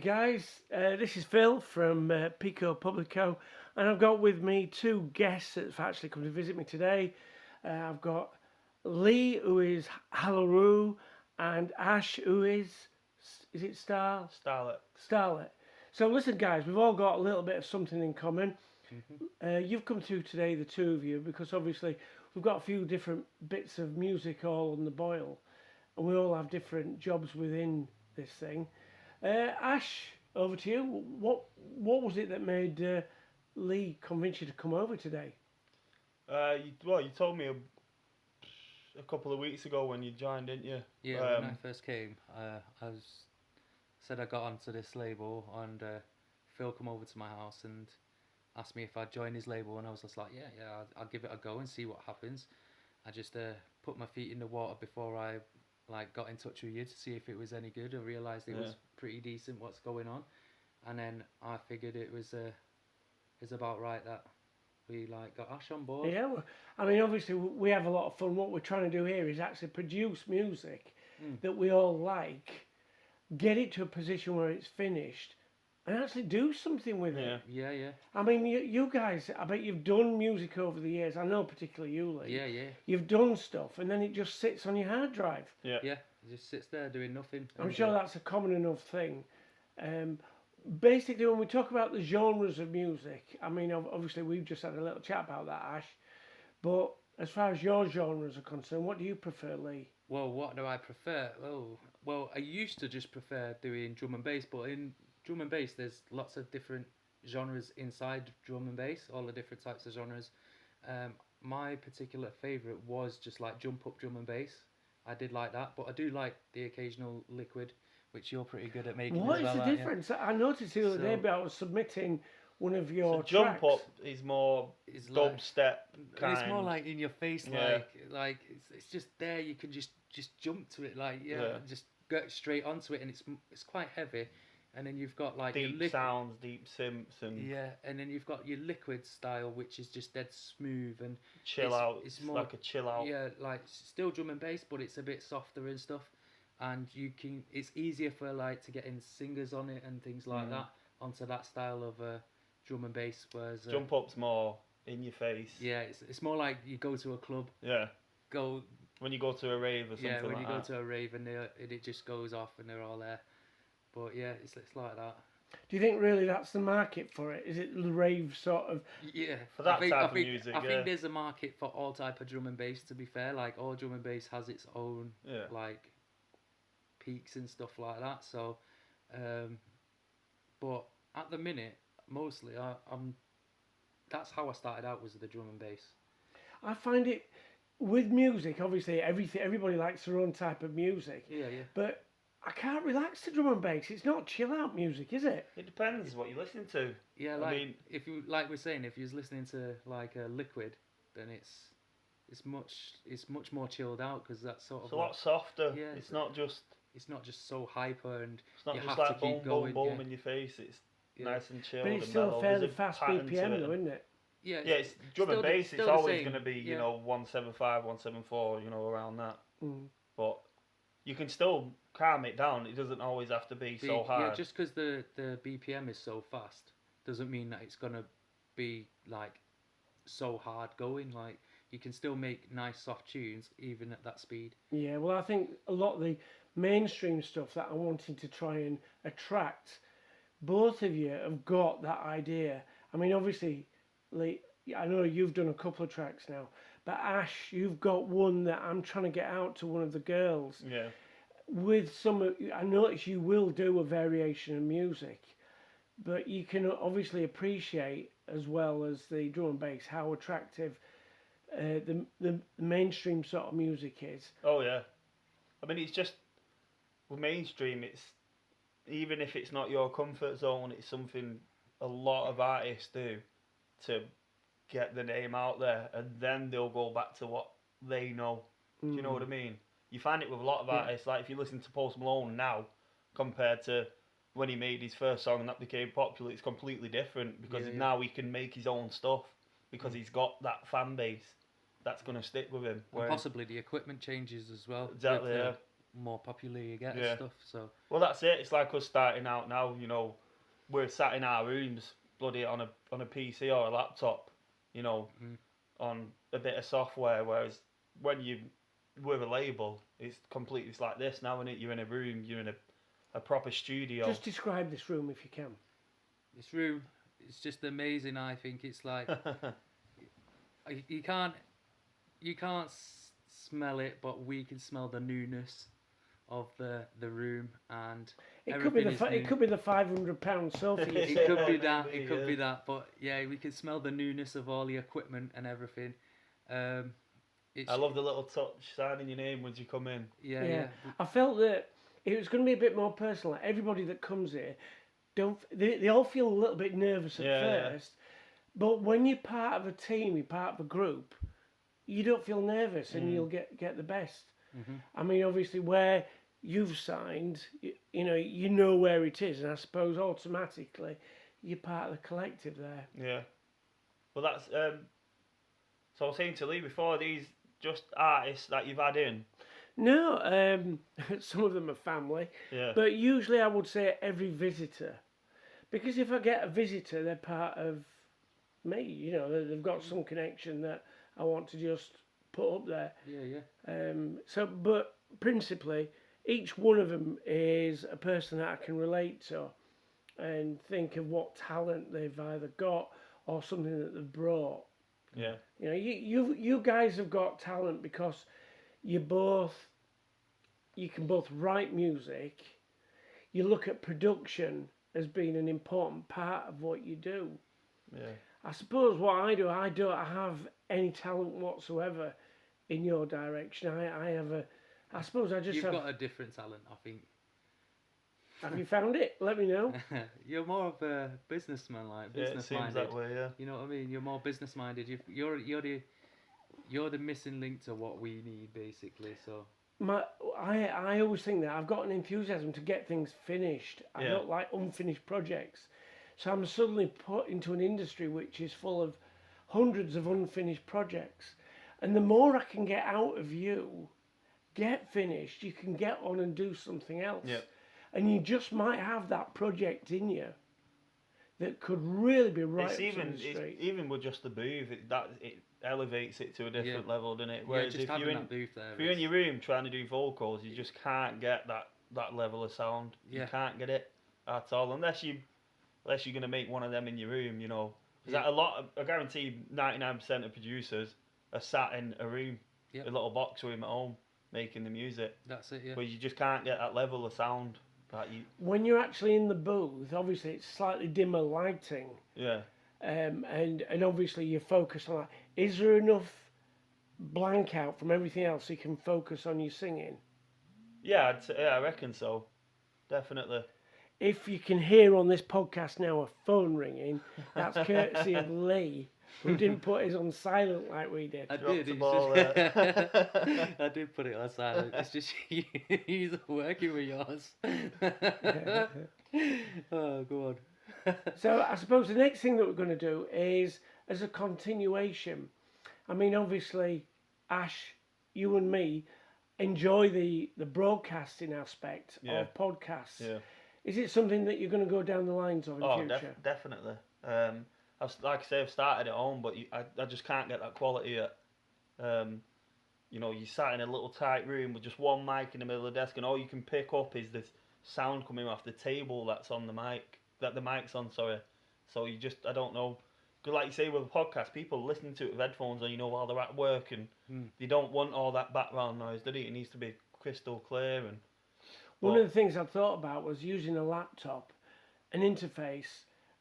guys. This is Phil from PEKO Publico, and I've got with me two guests that have actually come to visit me today. I've got Lee, who is Halleru, and Ash, who is it Starlet. Starlet. So listen, guys, we've all got a little bit of something in common. You've come through today, the two of you, because obviously we've got a few different bits of music all on the boil, and we all have different jobs within this thing. Ash, over to you. What was it that made Lee convince you to come over today? You told me a couple of weeks ago when you joined, didn't you? Yeah, when I first came, said I got onto this label, and Phil come over to my house and asked me if I'd join his label, and I was just like, yeah, I'll give it a go and see what happens. I just put my feet in the water before I got in touch with you to see if it was any good. I realised it was pretty decent. What's going on, and then I figured it was about right that we got Ash on board. Yeah, I mean, obviously we have a lot of fun. What we're trying to do here is actually produce music that we all like, get it to a position where it's finished, and actually do something with it. Yeah. I mean, you guys, I bet you've done music over the years. I know particularly you, Lee. Yeah. You've done stuff, and then it just sits on your hard drive. Yeah. It just sits there doing nothing. I'm sure that's a common enough thing. Basically, when we talk about the genres of music, I mean, obviously we've just had a little chat about that, Ash. But as far as your genres are concerned, what do you prefer, Lee? Well, what do I prefer? Well, I used to just prefer doing drum and bass, but in drum and bass, there's lots of different genres inside drum and bass, all the different types of genres. My particular favourite was just jump up drum and bass. I did like that, but I do like the occasional liquid, which you're pretty good at making. What as is well, the difference? I noticed the other day, but I was submitting one of your Jump tracks. Up is more dubstep kind. It's more in your face, like it's just there. You can just jump to it, just get straight onto it, and it's quite heavy. And then you've got deep sounds, deep synths, and and then you've got your liquid style, which is just dead smooth and chill out. It's more like a chill out. Yeah, still drum and bass, but it's a bit softer and stuff. And it's easier for to get in singers on it and things like that onto that style of drum and bass. Whereas Jump Up's more in your face. Yeah, it's more like you go to a club. Yeah. When you go to a rave or something like that. Yeah, when you go to a rave and it just goes off and they're all there. But yeah, it's like that. Do you think really that's the market for it? Is it the rave sort of? Yeah, for that type of music. I think there's a market for all type of drum and bass. To be fair, all drum and bass has its own peaks and stuff like that. So, but at the minute, mostly that's how I started out, was the drum and bass. I find it with music. Obviously, everybody likes their own type of music. Yeah. But I can't relax to drum and bass. It's not chill out music, is it? It depends what you're listening to. Yeah, if you we're saying, if you're listening to a liquid, then it's much more chilled out, because that's sort of it's a lot softer. Yeah, it's not just so hyper, and it's not you just have to keep boom going, in your face. It's nice and chilled. But it's and still mellow. a fairly fast BPM, though, isn't it? Yeah, it's drum and bass. It's always going to be 175, 174, around that. But you can still calm it down. It doesn't always have to be so hard. Yeah, just because the BPM is so fast doesn't mean that it's gonna be so hard going. You can still make nice soft tunes even at that speed. Yeah, well, I think a lot of the mainstream stuff that I'm wanting to try and attract, both of you have got that idea. I mean, obviously, Lee, I know you've done a couple of tracks now, but Ash, you've got one that I'm trying to get out to one of the girls. Yeah. With I notice you will do a variation of music, but you can obviously appreciate, as well as the drum and bass, how attractive the mainstream sort of music is. Oh yeah, I mean, it's just with mainstream. It's even if it's not your comfort zone, it's something a lot of artists do to get the name out there, and then they'll go back to what they know. Do you know what I mean? You find it with a lot of artists. Like if you listen to Post Malone now, compared to when he made his first song and that became popular, it's completely different, because now he can make his own stuff, because he's got that fan base that's going to stick with him. And possibly the equipment changes as well. Exactly. more popular you get Yeah. and stuff. So Well, that's it. It's like us starting out now. We're sat in our rooms, bloody on a PC or a laptop. Mm. On a bit of software. Whereas when you with a label, it's like this now, isn't it? You're in a room. You're in a proper studio. Just describe this room if you can. this room, it's just amazing. I think it's like you can't smell it, but we can smell the newness of the room, and It could be everything is new. it could be the £500 sofa. You It sit could on. be that. maybe, It could yeah. be that. But yeah, we can smell the newness of all the equipment and everything. It's, I love the little touch signing your name when you come in. Yeah, Yeah. yeah. I felt that it was going to be a bit more personal. Like, everybody that comes here, they all feel a little bit nervous at Yeah. first, but when you're part of a team, you're part of a group, you don't feel nervous, and you'll get the best. Mhm. I mean, obviously, where you've signed, you know where it is, and I suppose automatically you're part of the collective there. Yeah. Well, that's so I was saying to Lee before, these just artists that you've had in. No, some of them are family, Yeah. but usually I would say every visitor, because if I get a visitor, they're part of me. They've got some connection that I want to just put up there. Yeah, yeah. But principally, each one of them is a person that I can relate to, and think of what talent they've either got or something that they've brought. Yeah. You guys have got talent because you can both write music. You look at production as being an important part of what you do. Yeah. I suppose what I don't have any talent whatsoever in your direction. I suppose I just You've have. got a different talent, I think. Have you found it? Let me know. You're more of a businessman, like Yeah, it business seems minded. that way. Yeah. You know what I mean? You're more business minded. You're the missing link to what we need, basically. So I always think that I've got an enthusiasm to get things finished. I Yeah. don't like unfinished projects. So I'm suddenly put into an industry which is full of hundreds of unfinished projects. And the more I can get out of you, get finished, you can get on and do something else. Yeah. And you just might have that project in you that could really be right It's up to even the street. even with just the booth, it elevates it to a different level, doesn't it? yeah, Whereas just if having you're in that booth there. if you're in your room trying to do vocals, you just can't get that level of sound. Yeah. You can't get it at all unless you're gonna make one of them in your room, Because Yeah. I guarantee 99% of producers are sat in a room, Yep. a little box room at home, making the music, That's it. Yeah. where you just can't get that level of sound. That you, When you're actually in the booth, obviously it's slightly dimmer lighting. yeah, And obviously you focus on that. Is there enough blank out from everything else so you can focus on your singing? yeah, I reckon so, definitely. If you can hear on this podcast now a phone ringing, that's courtesy of Lee, who didn't put his on silent like we did. I Dropped did. the It's ball just I did put it on silent. It's just he's working with yours. Oh, go on. So I suppose the next thing that we're going to do is, as a continuation, I mean, obviously, Ash, you and me enjoy the broadcasting aspect Yeah. of podcasts. Yeah. Is it something that you're going to go down the lines of in Oh, future? definitely. Like I say, I've started at home, but I just can't get that quality yet. You sat in a little tight room with just one mic in the middle of the desk, and all you can pick up is this sound coming off the table that's on the mic, that the mic's on, sorry. So I don't know. Because like you say with a podcast, people listening to it with headphones on, while they're at work, and they don't want all that background noise, do they? It needs to be crystal clear. One of the things I thought about was using a laptop, an interface,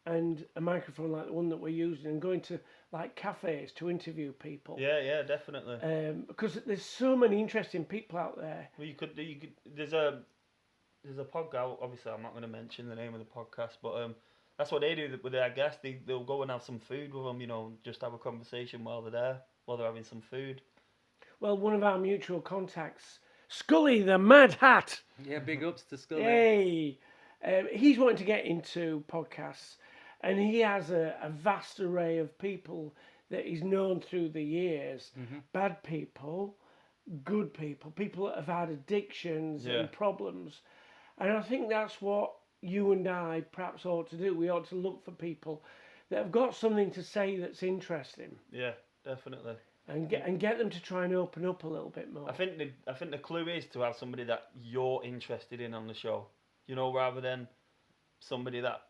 and a microphone like the one that we're using, and going to like cafes to interview people. Yeah, definitely. Because there's so many interesting people out there. Well, you could. There's a podcast. Obviously, I'm not going to mention the name of the podcast, but that's what they do with their guests. They'll go and have some food with them. Just have a conversation while they're there, while they're having some food. Well, one of our mutual contacts, Scully the Mad Hat. Yeah, big ups to Scully. Hey, he's wanting to get into podcasts, and he has a vast array of people that he's known through the years. Mm-hmm. Bad people, good people that have had addictions Yeah. and problems. And I think that's what you and I perhaps ought to do. We ought to look for people that have got something to say that's interesting, Yeah, definitely. and get them to try and open up a little bit more. I think the clue is to have somebody that you're interested in on the show. You know, rather than somebody that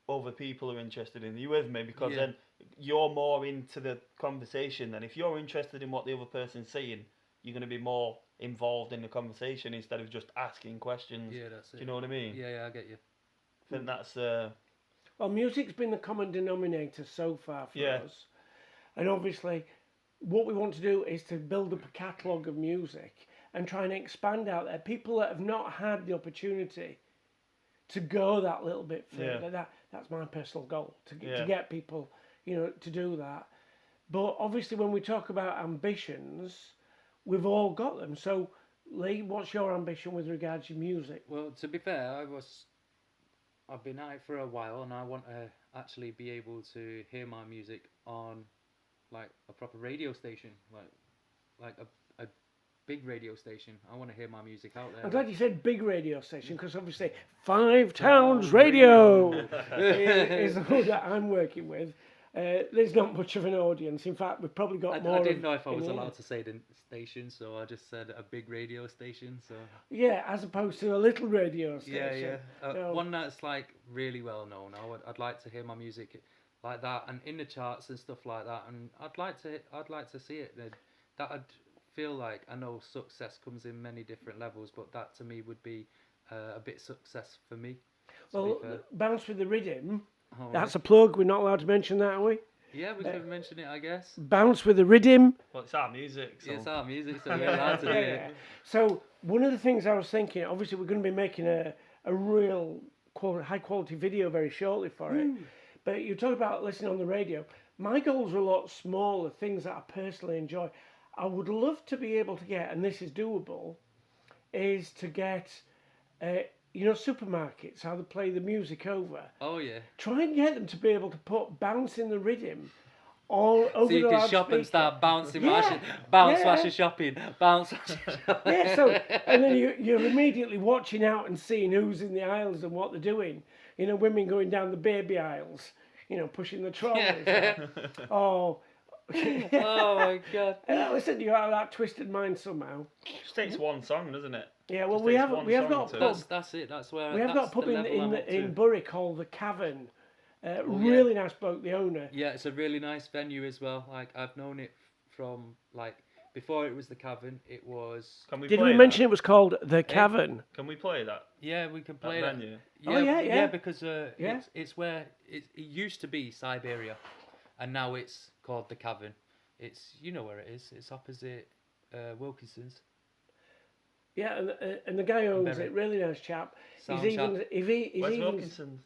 other people are interested in. Are you with me? Because Yeah. then you're more into the conversation. And if you're interested in what the other person's saying, you're going to be more involved in the conversation instead of just asking questions. Yeah, that's it. Do you know what I mean? Yeah, I get you. I think that's Well, music's been the common denominator so far for Yeah. us. And obviously, what we want to do is to build up a catalogue of music and try and expand out there. People that have not had the opportunity to go that little bit further. Yeah. That's my personal goal, to Yeah. get people, to do that. But obviously, when we talk about ambitions, we've all got them. So, Lee, what's your ambition with regards to music? Well, to be fair, I've been at it for a while, and I want to actually be able to hear my music on like a proper radio station, like a big radio station. I want to hear my music out there. I'm glad you said big radio station, because obviously 5 Towns Radio is the one that I'm working with. There's not much of an audience. In fact, we've probably got more. I didn't know if I in was here. allowed to say the station, so I just said a big radio station. So Yeah, as opposed to a little radio yeah, station. yeah, one that's like really well known. I'd like to hear my music like that and in the charts and stuff like that. And I'd like to see it. That'd feel like, I know success comes in many different levels, but that to me would be a bit success for me. Well, Bounce with the Rhythm. Oh, That's a plug. We're not allowed to mention that, are we? yeah, we could mention it, I guess. Bounce with the Rhythm. well, it's our music. So. It's our music, so we're allowed to do it. So one of the things I was thinking, obviously we're going to be making a real high quality video very shortly for it. But you talk about listening on the radio. My goals are a lot smaller, things that I personally enjoy. I would love to be able to get, and this is doable, is to get, supermarkets, how they play the music over. Oh yeah. Try and get them to be able to put Bounce in the Rhythm all over So you the can shop and loudspeaker. start bouncing, Yeah, bounce yeah. while you're shopping, bounce while you're shopping. Yeah, so and then you're immediately watching out and seeing who's in the aisles and what they're doing. Women going down the baby aisles, pushing the trolleys. Oh. Oh my god. Listen, you have that twisted mind somehow. It just takes one song, doesn't it? Yeah, well, Just we takes have one got a song pub. to- That's it. That's where We have got a that's pub the level I'm up in to. Bury called the Cavern. Really nice bloke, the owner. Yeah, it's a really nice venue as well. Like I've known it from like before it was the Cavern. It was. Can we Did play we mention it was called the Cavern? Can we play that? Yeah, we can play That that. venue? Oh, yeah. Because Yeah. it's where it used to be Siberia, and now it's called the Cavern. It's where it is. It's opposite Wilkinson's. Yeah, and the guy who owns Bury. it, really nice chap. Sound He's chap. even he's Where's even Wilkinson's?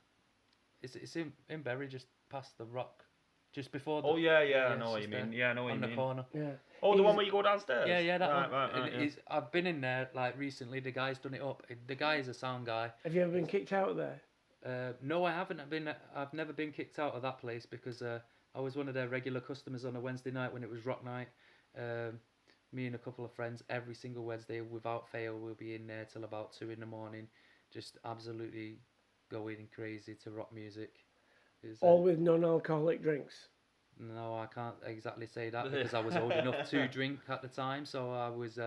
It's in Bury, just past the rock, just before. Oh yeah, I know it's what you just mean. Yeah, I know what you on the mean. corner. yeah. Oh, the He's- one where you go downstairs. Yeah, that right, one. Right, And I've been in there like recently. The guy's done it up. The guy is a sound guy. Have you ever been kicked out of there? No, I haven't I've never been kicked out of that place because I was one of their regular customers on a Wednesday night when it was rock night. Me and a couple of friends every single Wednesday without fail we'll be in there till about 2 a.m, just absolutely going crazy to rock music. All with non-alcoholic drinks. No, I can't exactly say that because I was old enough to drink at the time, so I was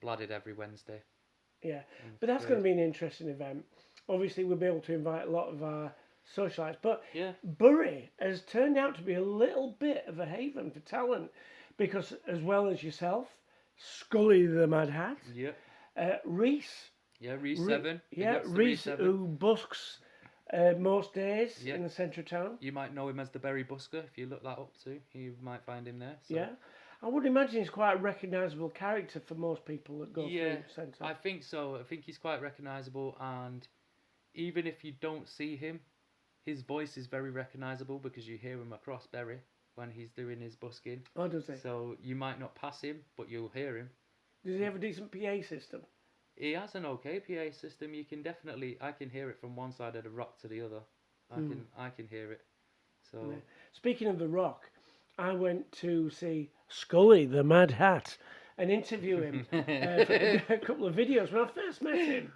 blooded every Wednesday. Yeah, but that's going to be an interesting event. Obviously, we'll be able to invite a lot of our socialites. But Yeah. Bury has turned out to be a little bit of a haven for talent because, as well as yourself, Scully the Mad Hat, Yep. Reese. Yeah, Reese 7. Big Yeah, ups to Reese, 7. who busks most days Yeah. in the centre of town. You might know him as the Berry Busker if you look that up too. You might find him there. So. Yeah. I would imagine he's quite a recognisable character for most people that go Yeah, through the centre. I think so. I think he's quite recognisable, and even if you don't see him, his voice is very recognisable because you hear him across Berry when he's doing his busking. Oh, does he? So you might not pass him, but you'll hear him. Does he have a decent PA system? He has an okay PA system. You can definitely, I can hear it from one side of the rock to the other. I can hear it. So Yeah. Speaking of the rock, I went to see Scully the Mad Hat and interview him for a couple of videos when I first met him.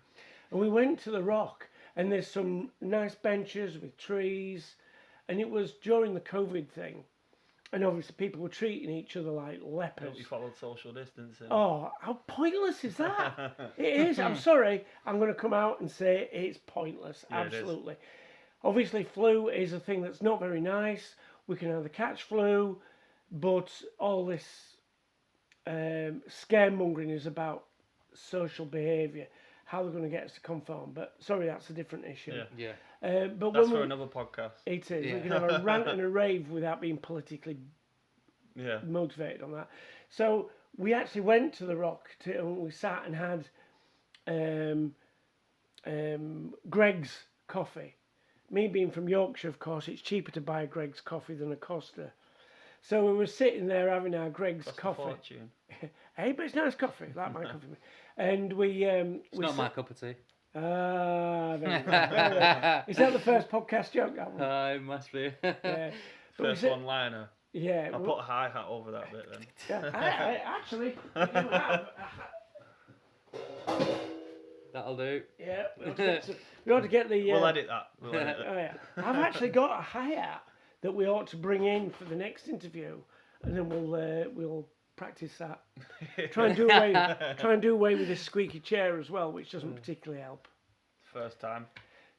And we went to the Rock, and there's some nice benches with trees, and it was during the COVID thing. And obviously people were treating each other like lepers. You followed social distancing. Oh, how pointless is that? It is. I'm sorry. I'm going to come out and say it's pointless. Yeah, Absolutely. Obviously, flu is a thing that's not very nice. We can either catch flu, but all this scaremongering is about social behaviour, how they're going to get us to conform. But sorry, that's a different issue. Yeah. But That's when for another podcast. it is. We can have a rant and a rave without being politically Yeah. motivated on that. So we actually went to the Rock and we sat and had Greg's coffee. Me being from Yorkshire, of course, it's cheaper to buy a Greg's coffee than a Costa. So we were sitting there having our Greg's Cost a coffee. fortune. Hey, but it's nice coffee, like my coffee. And we It's not my cup of tea. Ah, there you go. Is that the first podcast joke? That one? It must be. Yeah. But we First sit- one-liner. Yeah. I'll put a hi-hat over that bit then. Yeah, I actually we do have. That'll do. Yeah, we ought to get the. We'll edit that. We'll edit Oh it. yeah, I've actually got a hi-hat that we ought to bring in for the next interview, and then we'll practice that. Try and do away with this squeaky chair as well, which doesn't particularly help. First time.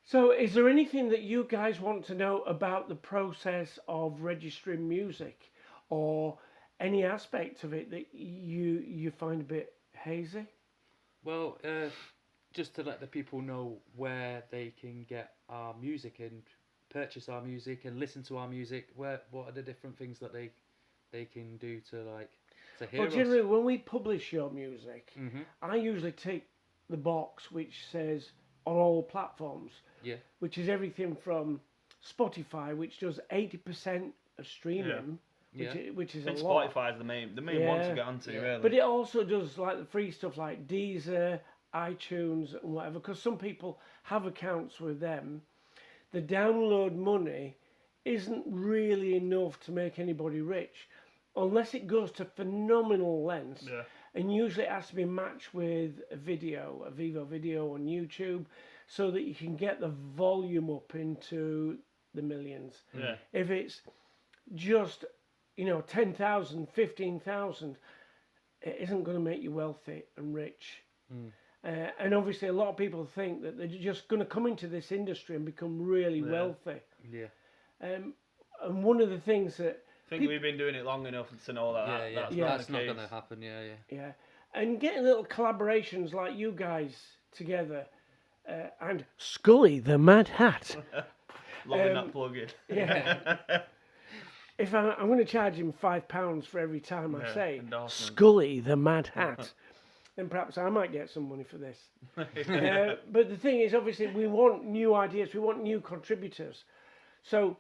So, is there anything that you guys want to know about the process of registering music, or any aspect of it that you find a bit hazy? Well, just to let the people know where they can get our music and purchase our music and listen to our music, what are the different things that they can do to hear Well, us? generally, when we publish your music, Mhm. I usually take the box which says on all platforms, Yeah. which is everything from Spotify, which does 80% of streaming, which is I think a lot. Spotify's the main one to get onto, really. But it also does like the free stuff like Deezer, iTunes, and whatever. Because some people have accounts with them. The download money isn't really enough to make anybody rich, unless it goes to phenomenal lengths. Yeah. And usually it has to be matched with a Vivo video on YouTube, so that you can get the volume up into the millions. Yeah. If it's just, 10,000, 15,000, it isn't going to make you wealthy and rich. And obviously a lot of people think that they're just going to come into this industry and become really wealthy. Yeah. And one of the things that I think we've been doing it long enough to know that that's That's not not the going case. to happen. Yeah. and getting little collaborations like you guys together, and Scully the Mad Hat. Loving that plug-in. Yeah. If I'm going to charge him £5 for every time I say endorsement. Scully the Mad Hat, then perhaps I might get some money for this. But the thing is, obviously, we want new ideas. We want new contributors. So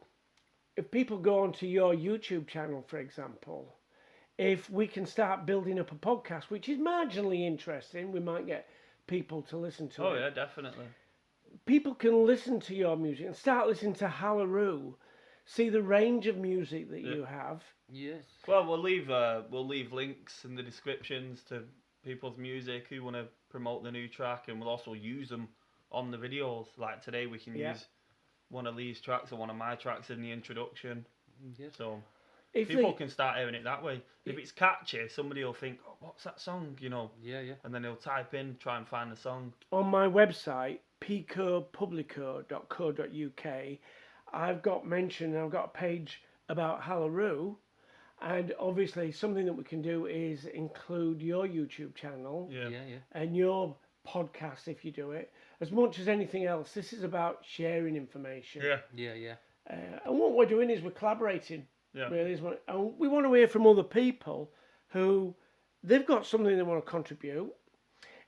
if people go onto your YouTube channel, for example, if we can start building up a podcast, which is marginally interesting, we might get people to listen to it. Oh, yeah, definitely. People can listen to your music and start listening to Halleru, see the range of music that you have. Yes. Well, we'll leave links in the descriptions to people's music who want to promote the new track, and we'll also use them on the videos. Like today, we can use one of Lee's tracks or one of my tracks in the introduction. Yeah. So If people they- can start hearing it that way. If it's catchy, somebody will think, "Oh, what's that song?" Yeah. And then they'll type in, try and find the song. on my website, pekopublico.co.uk, I've got a page about Halleru, and obviously something that we can do is include your YouTube channel Yeah. and your podcast if you do it. As much as anything else, this is about sharing information. Yeah. And what we're doing is we're collaborating. Yeah. Really, and we want to hear from other people who they've got something they want to contribute.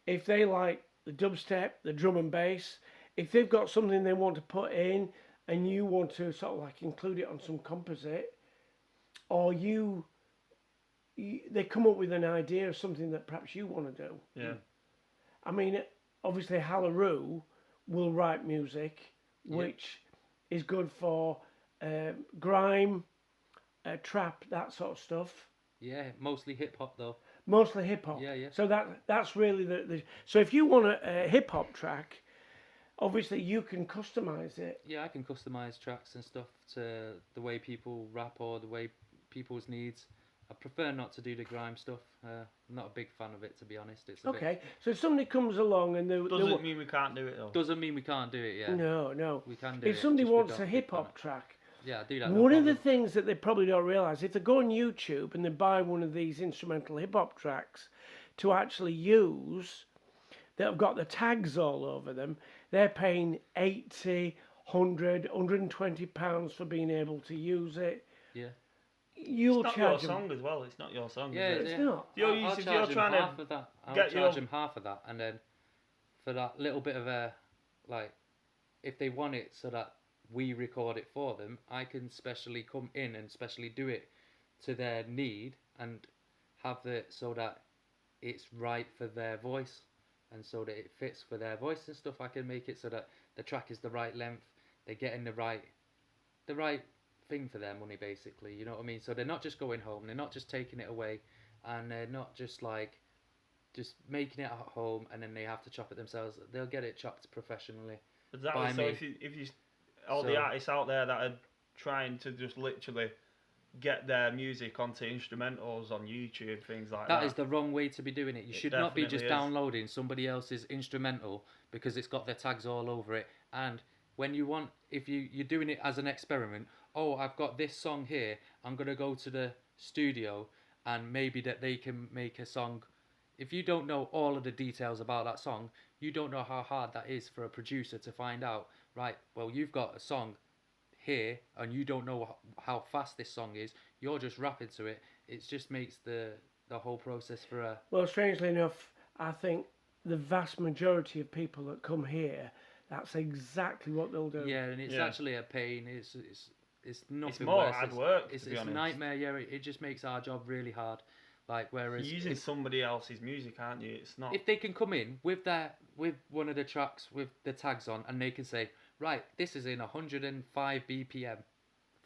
If they like the dubstep, the drum and bass, if they've got something they want to put in, and you want to sort of like include it on some composite, or they come up with an idea of something that perhaps you want to do. Yeah. I mean, obviously Halleru will write music, which is good for grime, trap, that sort of stuff. Yeah. Mostly hip hop though. Mostly hip hop. Yeah, yeah. So that's really the. So if you want a hip hop track, obviously you can customize it. Yeah, I can customize tracks and stuff to the way people rap or the way people's needs. I prefer not to do the grime stuff. I'm not a big fan of it, to be honest. It's a Okay. So if somebody comes along and Doesn't mean we can't do it though. doesn't mean we can't do it. Yeah, no. we can do it. If somebody just we wants don't a big hip fan of hop track, it. Yeah, I do that. No one of the problem. things that they probably don't realise, if they go on YouTube and they buy one of these instrumental hip hop tracks to actually use, that have got the tags all over them, they're paying 80, 100, 120 pounds for being able to use it. Yeah. You'll It's not your charge them. song as well. It's not your song. Yeah, is it? It's yeah. not. You're I'll if charge you're him trying half to of that. I'll get charge your- him half of that, and then for that little bit of a like, if they want it so that we record it for them, I can specially come in and specially do it to their need and have it so that it's right for their voice and so that it fits for their voice and stuff. I can make it so that the track is the right length, they're getting the right thing for their money, basically, you know what I mean? So they're not just going home, they're not just taking it away, and they're not just like just making it at home and then they have to chop it themselves. They'll get it chopped professionally. Exactly. by So me. if you all the So- artists out there that are trying to just literally get their music onto instrumentals on YouTube, things like that. That is the wrong way to be doing it. You It should not be just definitely is. downloading somebody else's instrumental because it's got their tags all over it. And when you want, if you're doing it as an experiment, oh, I've got this song here, I'm going to go to the studio and maybe that they can make a song. If you don't know all of the details about that song, you don't know how hard that is for a producer to find out, right, well, you've got a song here and you don't know how fast this song is, you're just rapping to it. It just makes the whole process for a... Well, strangely enough, I think the vast majority of people that come here, that's exactly what they'll do. Yeah, and it's Yeah. actually a pain. It's nothing It's more worse. hard work, It's to be a honest. nightmare. Yeah, it just makes our job really hard. Like whereas You're using somebody else's music, aren't you? It's not. if they can come in with one of the tracks with the tags on and they can say, right, this is in 105 BPM,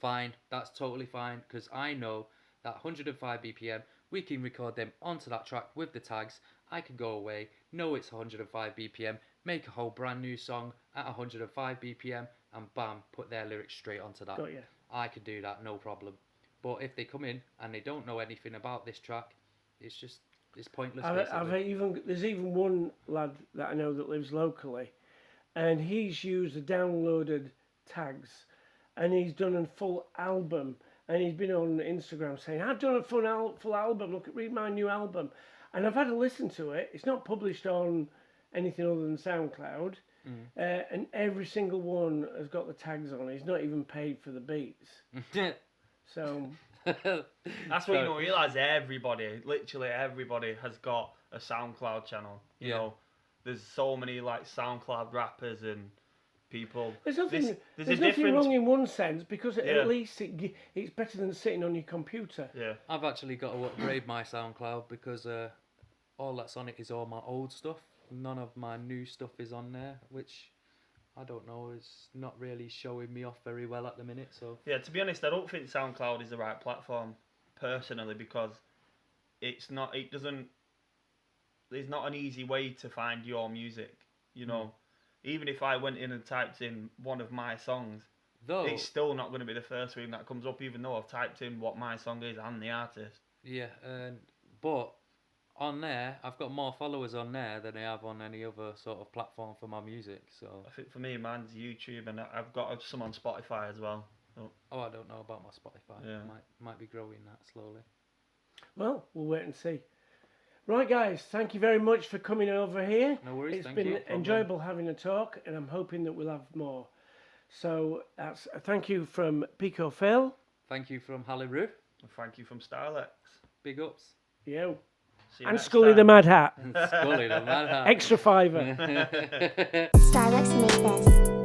fine, that's totally fine, because I know that 105 BPM, we can record them onto that track with the tags. I can go away, know it's 105 BPM, make a whole brand new song at 105 BPM, and bam, put their lyrics straight onto that. Got you. I could do that, no problem. But if they come in and they don't know anything about this track, it's pointless. Basically. There's even one lad that I know that lives locally, and he's used the downloaded tags, and he's done a full album, and he's been on Instagram saying, "I've done a full album. Read my new album," and I've had a listen to it. It's not published on anything other than SoundCloud, and every single one has got the tags on. He's not even paid for the beats. So That's what you don't realise. Literally everybody has got a SoundCloud channel. You know, there's so many like SoundCloud rappers and people. there's nothing There's there's a nothing difference. wrong in one sense because Yeah. at least it's better than sitting on your computer. Yeah. I've actually got to upgrade my SoundCloud because all that's on it is all my old stuff. None of my new stuff is on there, which I don't know, is not really showing me off very well at the minute. So Yeah, to be honest, I don't think SoundCloud is the right platform, personally, because there's not an easy way to find your music, you know. Even if I went in and typed in one of my songs, though, it's still not going to be the first thing that comes up, even though I've typed in what my song is and the artist. yeah, but on there, I've got more followers on there than I have on any other sort of platform for my music. So I think for me, mine's YouTube, and I've got some on Spotify as well. So, I don't know about my Spotify. Yeah. Might be growing that slowly. Well, we'll wait and see. Right, guys, thank you very much for coming over here. No worries. It's thank been you. enjoyable having a talk, and I'm hoping that we'll have more. So that's a thank you from PEKO Phil. Thank you from Halleru. and thank you from Starlex. Big ups. Yeah. See you And next Scully the time. Mad Hat. Scully the Mad Hat. Extra fiver. Starlex made this.